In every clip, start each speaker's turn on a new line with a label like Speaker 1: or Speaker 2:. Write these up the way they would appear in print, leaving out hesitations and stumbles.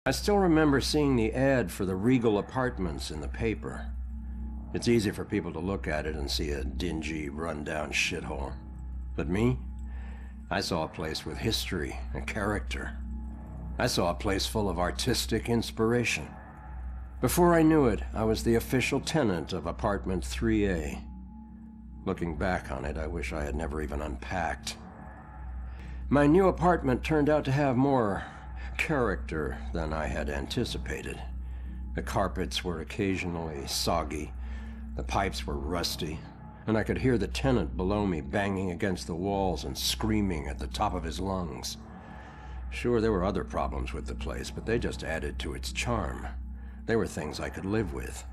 Speaker 1: I still remember seeing the ad for the Regal Apartments in the paper. It's easy for people to look at it and see a dingy, run-down shithole. But me? I saw a place with history and character. I saw a place full of artistic inspiration. Before I knew it, I was the official tenant of apartment 3A. Looking back on it, I wish I had never even unpacked. My new apartment turned out to have more character than I had anticipated. The carpets were occasionally soggy, the pipes were rusty, and I could hear the tenant below me banging against the walls and screaming at the top of his lungs. Sure, there were other problems with the place, but they just added to its charm. They were things I could live with.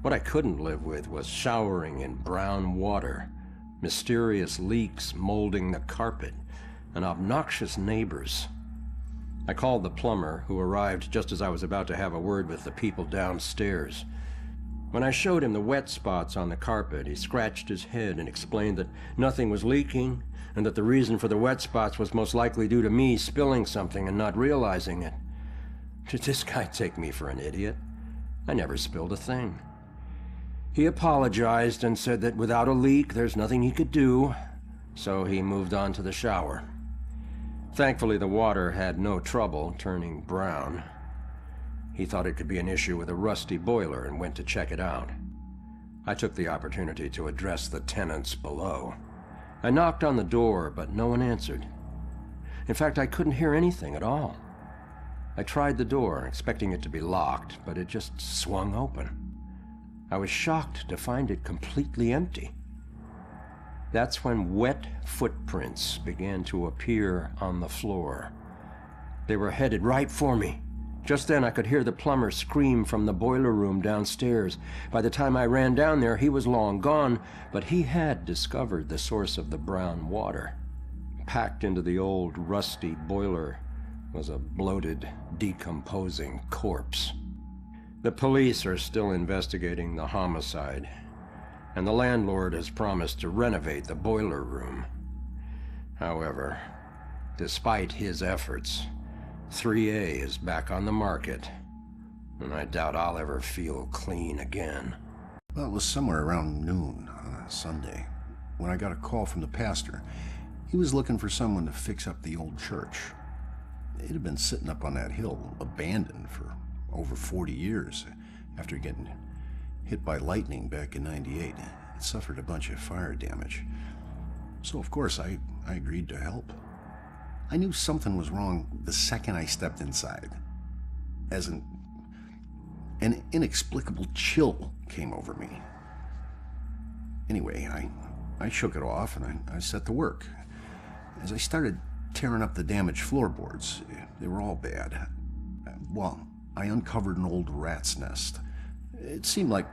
Speaker 1: What I couldn't live with was showering in brown water, mysterious leaks molding the carpet, and obnoxious neighbors. I called the plumber, who arrived just as I was about to have a word with the people downstairs. When I showed him the wet spots on the carpet, he scratched his head and explained that nothing was leaking, and that the reason for the wet spots was most likely due to me spilling something and not realizing it. Did this guy take me for an idiot? I never spilled a thing. He apologized and said that without a leak, there's nothing he could do, so he moved on to the shower. Thankfully, the water had no trouble turning brown. He thought it could be an issue with a rusty boiler and went to check it out. I took the opportunity to address the tenants below. I knocked on the door, but no one answered. In fact, I couldn't hear anything at all. I tried the door, expecting it to be locked, but it just swung open. I was shocked to find it completely empty. That's when wet footprints began to appear on the floor. They were headed right for me. Just then I could hear the plumber scream from the boiler room downstairs. By the time I ran down there, he was long gone, but he had discovered the source of the brown water. Packed into the old, rusty boiler was a bloated, decomposing corpse. The police are still investigating the homicide, and the landlord has promised to renovate the boiler room. However, despite his efforts, 3A is back on the market, and I doubt I'll ever feel clean again.
Speaker 2: Well, it was somewhere around noon on a Sunday when I got a call from the pastor. He was looking for someone to fix up the old church. It had been sitting up on that hill, abandoned for over 40 years after getting hit by lightning back in '98. It suffered a bunch of fire damage. So, of course, I agreed to help. I knew something was wrong the second I stepped inside, as an inexplicable chill came over me. Anyway, I shook it off and I set to work. As I started tearing up the damaged floorboards, they were all bad. Well, I uncovered an old rat's nest. It seemed like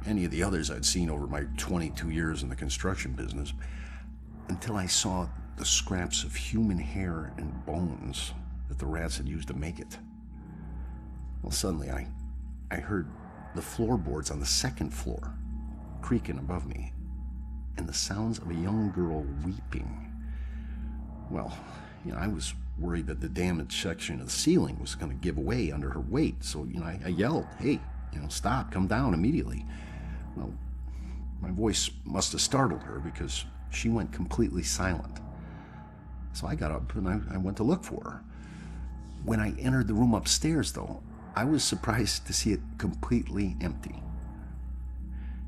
Speaker 2: any of the others I'd seen over my 22 years in the construction business, until I saw the scraps of human hair and bones that the rats had used to make it. Well, suddenly I heard the floorboards on the second floor creaking above me, and the sounds of a young girl weeping. Well, I was worried that the damaged section of the ceiling was going to give way under her weight, so, I yelled, "Hey, stop, come down immediately." Well, my voice must have startled her because she went completely silent. So I got up and I went to look for her. When I entered the room upstairs, though, I was surprised to see it completely empty.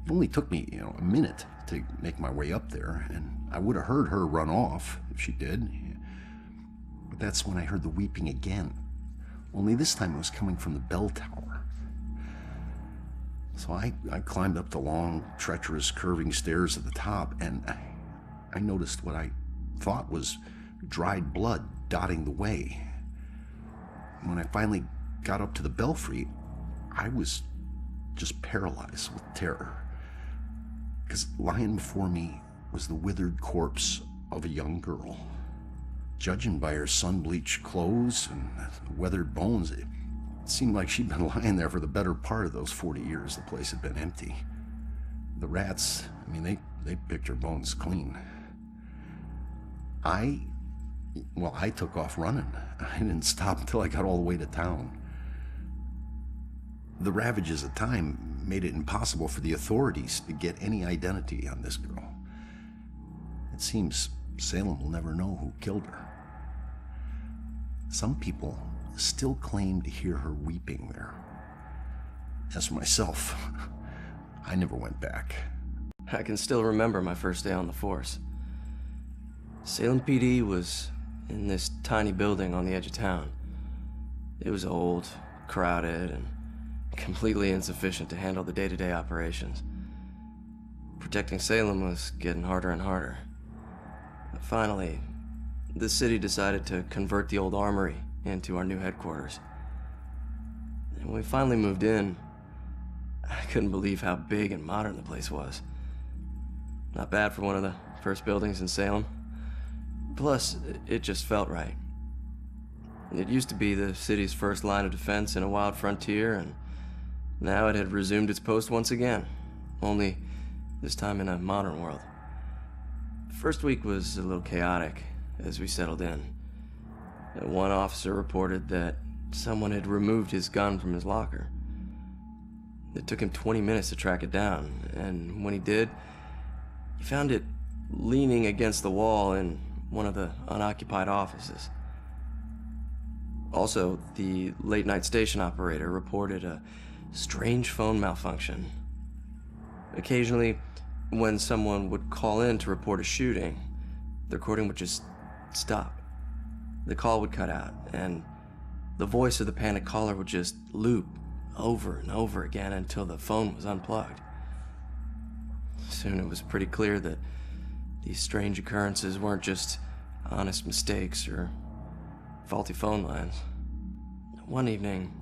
Speaker 2: It only took me, a minute to make my way up there, and I would have heard her run off if she did. But that's when I heard the weeping again. Only this time it was coming from the bell tower. So I climbed up the long, treacherous, curving stairs at the top, and I noticed what I thought was dried blood dotting the way. When I finally got up to the belfry, I was just paralyzed with terror, because lying before me was the withered corpse of a young girl. Judging by her sun-bleached clothes and weathered bones, it seemed like she'd been lying there for the better part of those 40 years the place had been empty. The rats, they picked her bones clean. I took off running. I didn't stop until I got all the way to town. The ravages of time made it impossible for the authorities to get any identity on this girl. It seems Salem will never know who killed her. Some people still claim to hear her weeping there. As for myself, I never went back.
Speaker 3: I can still remember my first day on the force. Salem PD was in this tiny building on the edge of town. It was old, crowded, and completely insufficient to handle the day-to-day operations. Protecting Salem was getting harder and harder. Finally, the city decided to convert the old armory into our new headquarters. And when we finally moved in, I couldn't believe how big and modern the place was. Not bad for one of the first buildings in Salem. Plus, it just felt right. It used to be the city's first line of defense in a wild frontier, and now it had resumed its post once again, only this time in a modern world. The first week was a little chaotic as we settled in. One officer reported that someone had removed his gun from his locker. It took him 20 minutes to track it down, and when he did, he found it leaning against the wall in one of the unoccupied offices. Also, the late-night station operator reported a strange phone malfunction. Occasionally, when someone would call in to report a shooting, the recording would just stop. The call would cut out, and the voice of the panicked caller would just loop over and over again until the phone was unplugged. Soon it was pretty clear that these strange occurrences weren't just honest mistakes or faulty phone lines. One evening,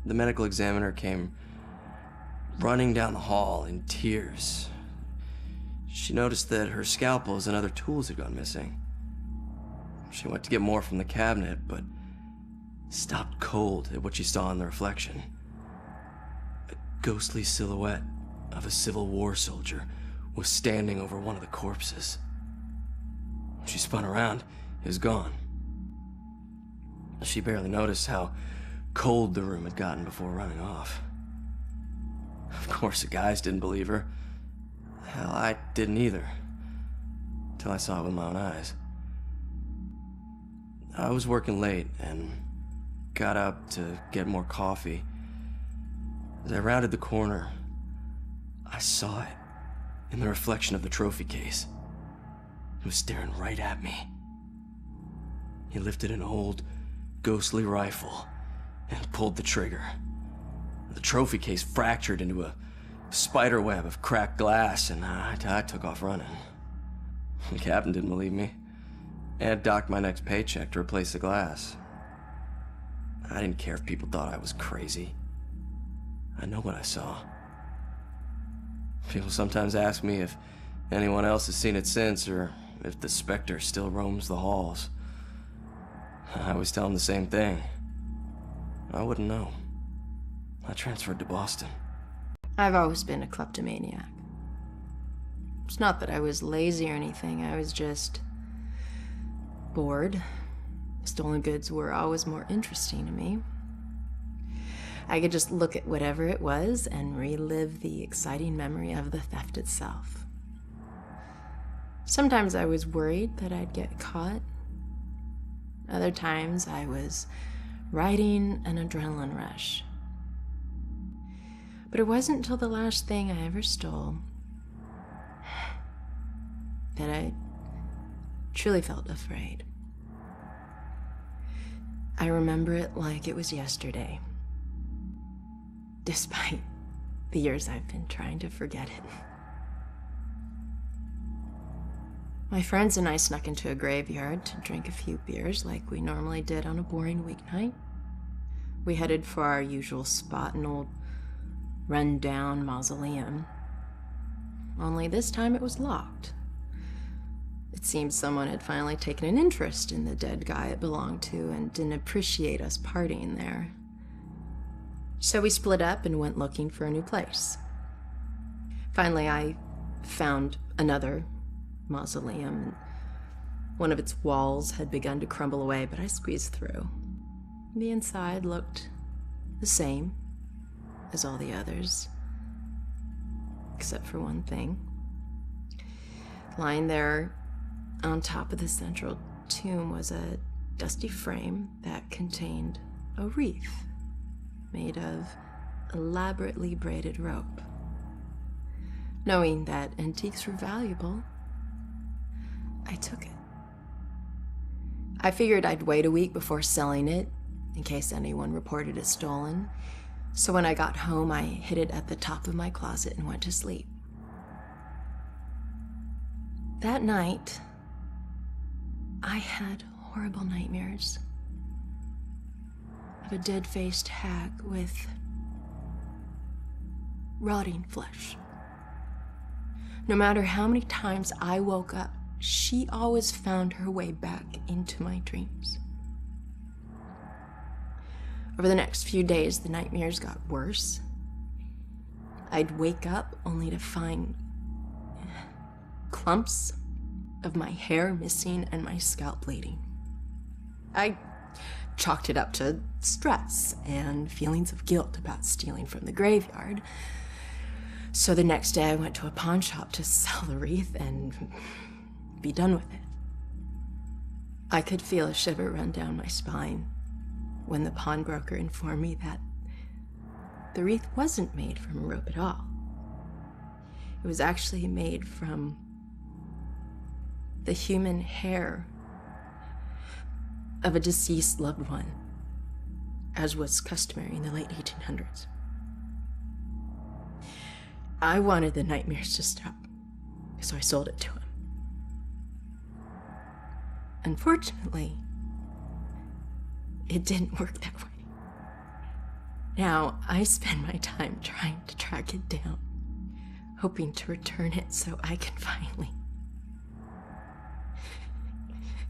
Speaker 3: the medical examiner came running down the hall in tears. She noticed that her scalpels and other tools had gone missing. She went to get more from the cabinet, but stopped cold at what she saw in the reflection. A ghostly silhouette of a Civil War soldier was standing over one of the corpses. She spun around, it was gone. She barely noticed how cold the room had gotten before running off. Of course, the guys didn't believe her. Hell, I didn't either, till I saw it with my own eyes. I was working late and got up to get more coffee. As I rounded the corner, I saw it in the reflection of the trophy case. It was staring right at me. He lifted an old, ghostly rifle and pulled the trigger. The trophy case fractured into a spider web of cracked glass, and I took off running. The captain didn't believe me and docked my next paycheck to replace the glass. I didn't care if people thought I was crazy. I know what I saw. People sometimes ask me if anyone else has seen it since, or if the specter still roams the halls. I always tell them the same thing. I wouldn't know. I transferred to Boston.
Speaker 4: I've always been a kleptomaniac. It's not that I was lazy or anything, I was just bored. Stolen goods were always more interesting to me. I could just look at whatever it was and relive the exciting memory of the theft itself. Sometimes I was worried that I'd get caught. Other times I was riding an adrenaline rush. But it wasn't until the last thing I ever stole that I truly felt afraid. I remember it like it was yesterday, despite the years I've been trying to forget it. My friends and I snuck into a graveyard to drink a few beers like we normally did on a boring weeknight. We headed for our usual spot, an old run-down mausoleum. Only this time it was locked. It seemed someone had finally taken an interest in the dead guy it belonged to and didn't appreciate us partying there. So we split up and went looking for a new place. Finally, I found another mausoleum, and one of its walls had begun to crumble away, but I squeezed through. The inside looked the same, as all the others, except for one thing. Lying there on top of the central tomb was a dusty frame that contained a wreath made of elaborately braided rope. Knowing that antiques were valuable, I took it. I figured I'd wait a week before selling it, in case anyone reported it stolen. So when I got home, I hid it at the top of my closet and went to sleep. That night, I had horrible nightmares of a dead-faced hag with rotting flesh. No matter how many times I woke up, she always found her way back into my dreams. Over the next few days, the nightmares got worse. I'd wake up only to find clumps of my hair missing and my scalp bleeding. I chalked it up to stress and feelings of guilt about stealing from the graveyard. So the next day I went to a pawn shop to sell the wreath and be done with it. I could feel a shiver run down my spine when the pawnbroker informed me that the wreath wasn't made from rope at all. It was actually made from the human hair of a deceased loved one, as was customary in the late 1800s. I wanted the nightmares to stop, so I sold it to him. Unfortunately, it didn't work that way. Now, I spend my time trying to track it down, hoping to return it so I can finally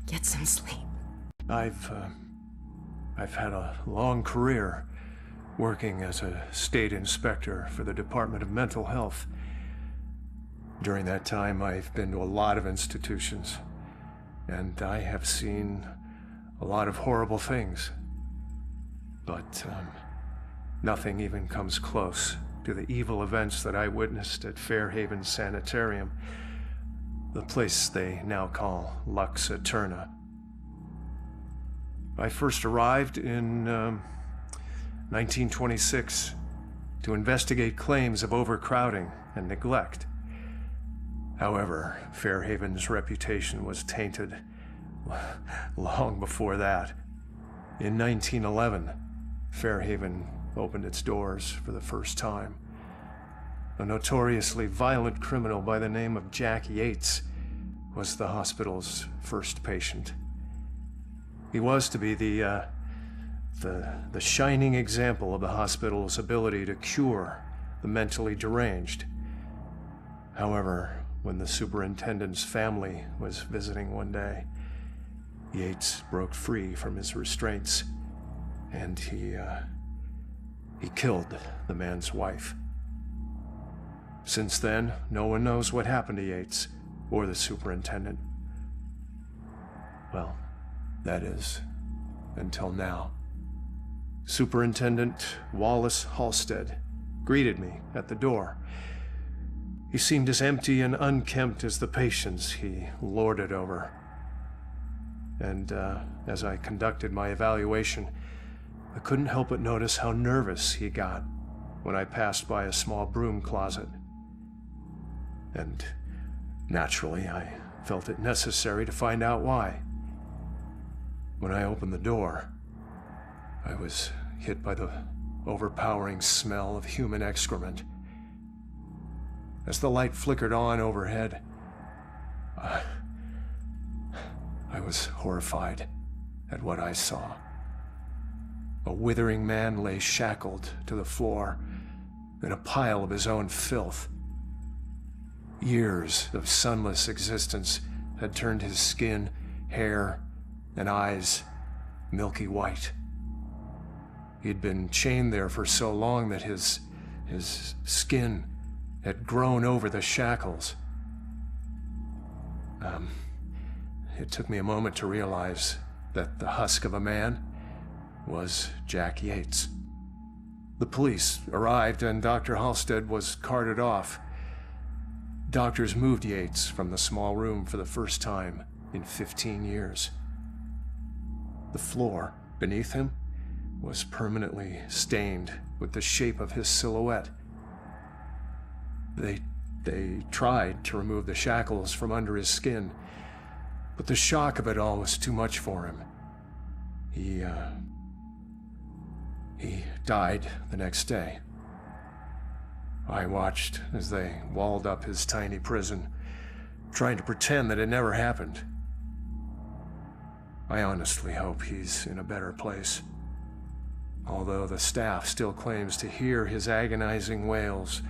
Speaker 4: get some sleep.
Speaker 5: I've had a long career working as a state inspector for the Department of Mental Health. During that time, I've been to a lot of institutions, and I have seen a lot of horrible things. But nothing even comes close to the evil events that I witnessed at Fairhaven Sanitarium, the place they now call Lux Eterna. I first arrived in 1926 to investigate claims of overcrowding and neglect. However, Fairhaven's reputation was tainted long before that. In 1911, Fairhaven opened its doors for the first time. A notoriously violent criminal by the name of Jack Yates was the hospital's first patient. He was to be the shining example of the hospital's ability to cure the mentally deranged. However, when the superintendent's family was visiting one day, Yates broke free from his restraints, and he killed the man's wife. Since then, no one knows what happened to Yates or the superintendent. Well, that is, until now. Superintendent Wallace Halstead greeted me at the door. He seemed as empty and unkempt as the patients he lorded over. And as I conducted my evaluation, I couldn't help but notice how nervous he got when I passed by a small broom closet. And naturally, I felt it necessary to find out why. When I opened the door, I was hit by the overpowering smell of human excrement. As the light flickered on overhead, I was horrified at what I saw. A withering man lay shackled to the floor in a pile of his own filth. Years of sunless existence had turned his skin, hair, and eyes milky white. He had been chained there for so long that his skin had grown over the shackles. It took me a moment to realize that the husk of a man was Jack Yates. The police arrived and Dr. Halstead was carted off. Doctors moved Yates from the small room for the first time in 15 years. The floor beneath him was permanently stained with the shape of his silhouette. They tried to remove the shackles from under his skin, but the shock of it all was too much for him. He died the next day. I watched as they walled up his tiny prison, trying to pretend that it never happened. I honestly hope he's in a better place, although the staff still claims to hear his agonizing wails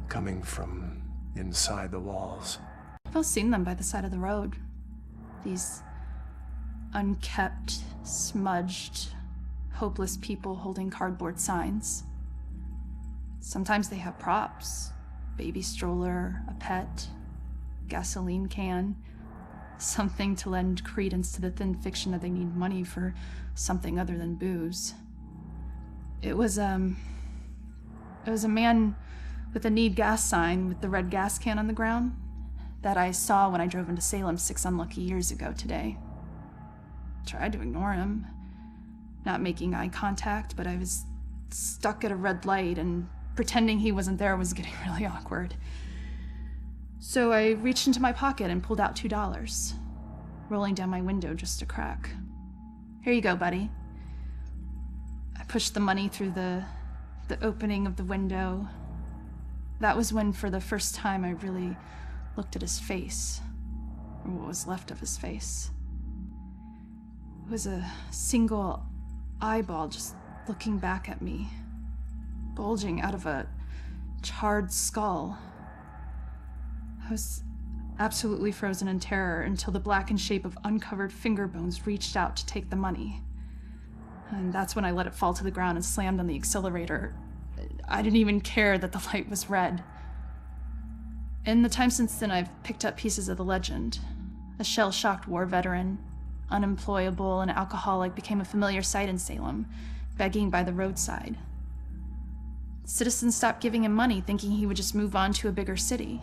Speaker 5: coming from inside the walls.
Speaker 6: I've all seen them by the side of the road. These unkept, smudged, hopeless people holding cardboard signs. Sometimes they have props. Baby stroller, a pet, gasoline can. Something to lend credence to the thin fiction that they need money for something other than booze. It was a man with a need gas sign with the red gas can on the ground that I saw when I drove into Salem 6 unlucky years ago today. Tried to ignore him, not making eye contact, but I was stuck at a red light and pretending he wasn't there was getting really awkward. So I reached into my pocket and pulled out $2, rolling down my window just a crack. Here you go, buddy. I pushed the money through the opening of the window. That was when, for the first time, I really looked at his face, or what was left of his face. It was a single eyeball just looking back at me, bulging out of a charred skull. I was absolutely frozen in terror until the blackened shape of uncovered finger bones reached out to take the money. And that's when I let it fall to the ground and slammed on the accelerator. I didn't even care that the light was red. In the time since then, I've picked up pieces of the legend. A shell-shocked war veteran, unemployable and alcoholic, became a familiar sight in Salem, begging by the roadside. Citizens stopped giving him money, thinking he would just move on to a bigger city.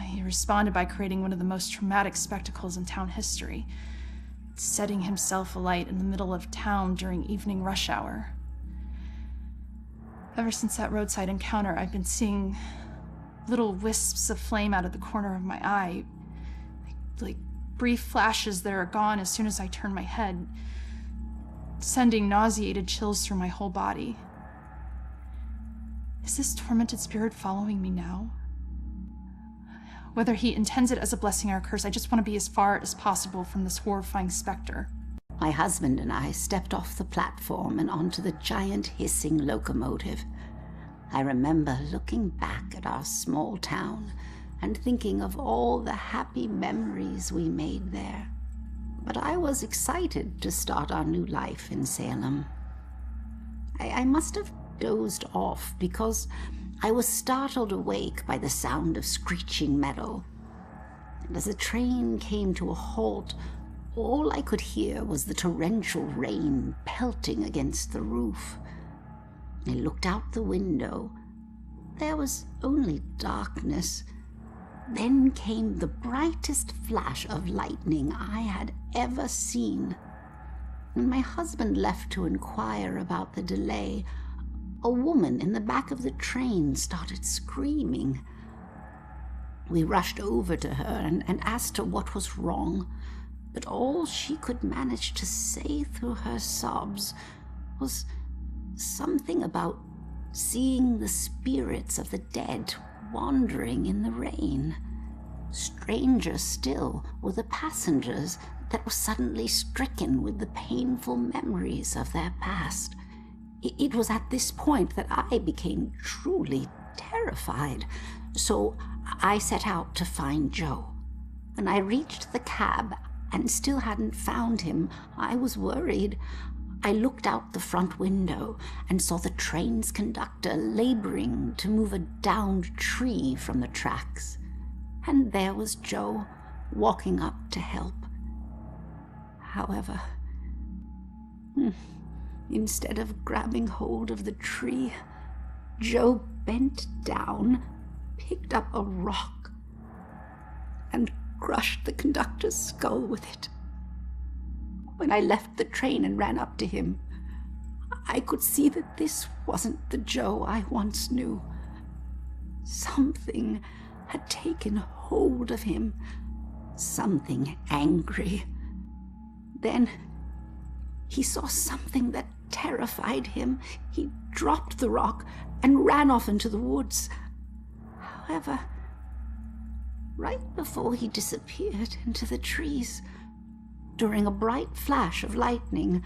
Speaker 6: He responded by creating one of the most traumatic spectacles in town history, setting himself alight in the middle of town during evening rush hour. Ever since that roadside encounter, I've been seeing little wisps of flame out of the corner of my eye, like brief flashes that are gone as soon as I turn my head, sending nauseated chills through my whole body. Is this tormented spirit following me now? Whether he intends it as a blessing or a curse, I just want to be as far as possible from this horrifying specter.
Speaker 7: My husband and I stepped off the platform and onto the giant hissing locomotive. I remember looking back at our small town and thinking of all the happy memories we made there. But I was excited to start our new life in Salem. I must have dozed off because I was startled awake by the sound of screeching metal. And as the train came to a halt, all I could hear was the torrential rain pelting against the roof. I looked out the window. There was only darkness. Then came the brightest flash of lightning I had ever seen. When my husband left to inquire about the delay, a woman in the back of the train started screaming. We rushed over to her and asked her what was wrong, but all she could manage to say through her sobs was something about seeing the spirits of the dead wandering in the rain. Stranger still were the passengers that were suddenly stricken with the painful memories of their past. It was at this point that I became truly terrified, so I set out to find Joe. When I reached the cab and still hadn't found him, I was worried. I looked out the front window and saw the train's conductor laboring to move a downed tree from the tracks. And there was Joe, walking up to help. However, Instead of grabbing hold of the tree, Joe bent down, picked up a rock, and crushed the conductor's skull with it. When I left the train and ran up to him, I could see that this wasn't the Joe I once knew. Something had taken hold of him, something angry. Then he saw something that terrified him. He dropped the rock and ran off into the woods. However, right before he disappeared into the trees, during a bright flash of lightning,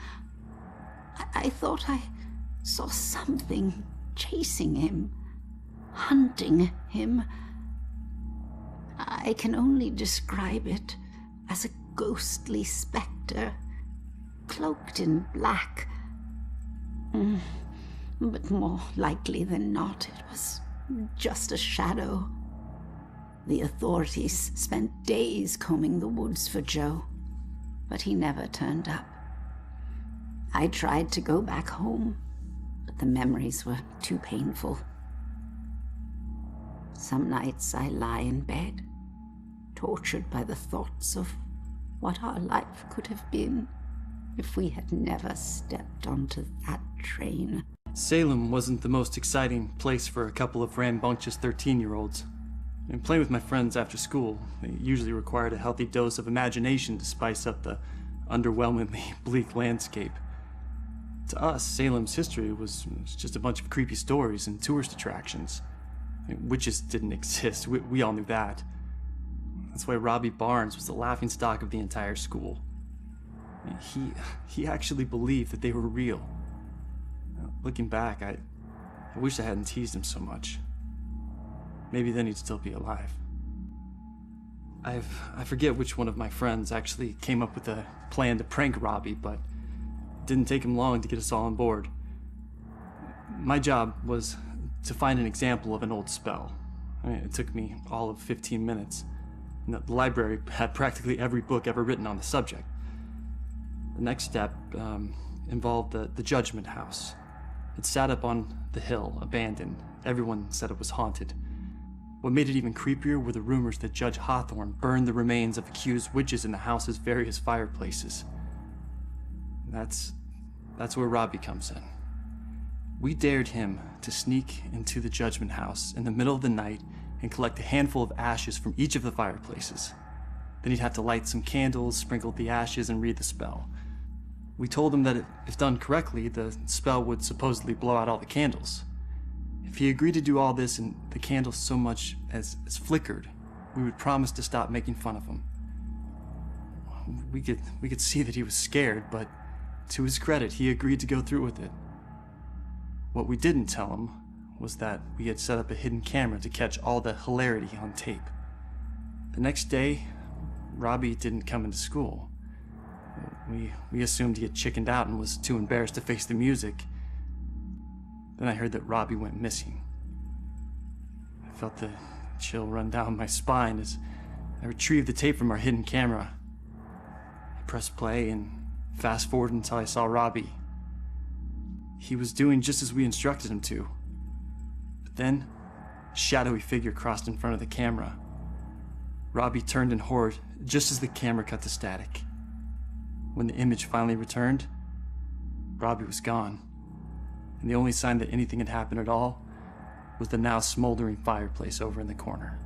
Speaker 7: I thought I saw something chasing him, hunting him. I can only describe it as a ghostly specter, cloaked in black. But more likely than not, it was just a shadow. The authorities spent days combing the woods for Joe, but he never turned up. I tried to go back home, but the memories were too painful. Some nights I lie in bed, tortured by the thoughts of what our life could have been if we had never stepped onto that train.
Speaker 8: Salem wasn't the most exciting place for a couple of rambunctious 13-year-olds. And playing with my friends after school, they usually required a healthy dose of imagination to spice up the underwhelmingly bleak landscape. To us, Salem's history was just a bunch of creepy stories and tourist attractions. Witches didn't exist, we all knew that. That's why Robbie Barnes was the laughingstock of the entire school. He actually believed that they were real. Looking back, I wish I hadn't teased him so much. Maybe then he'd still be alive. I forget which one of my friends actually came up with a plan to prank Robbie, but it didn't take him long to get us all on board. My job was to find an example of an old spell. It took me all of 15 minutes. And the library had practically every book ever written on the subject. The next step involved the Judgment House. It sat up on the hill, abandoned. Everyone said it was haunted. What made it even creepier were the rumors that Judge Hawthorne burned the remains of accused witches in the house's various fireplaces. That's where Robbie comes in. We dared him to sneak into the Judgment House in the middle of the night and collect a handful of ashes from each of the fireplaces. Then he'd have to light some candles, sprinkle the ashes, and read the spell. We told him that if done correctly, the spell would supposedly blow out all the candles. If he agreed to do all this and the candles so much as flickered, we would promise to stop making fun of him. We could see that he was scared, but to his credit, he agreed to go through with it. What we didn't tell him was that we had set up a hidden camera to catch all the hilarity on tape. The next day, Robbie didn't come into school. We assumed he had chickened out and was too embarrassed to face the music. Then I heard that Robbie went missing. I felt the chill run down my spine as I retrieved the tape from our hidden camera. I pressed play and fast forwarded until I saw Robbie. He was doing just as we instructed him to. But then, a shadowy figure crossed in front of the camera. Robbie turned in horror just as the camera cut to static. When the image finally returned, Robbie was gone. And the only sign that anything had happened at all was the now smoldering fireplace over in the corner.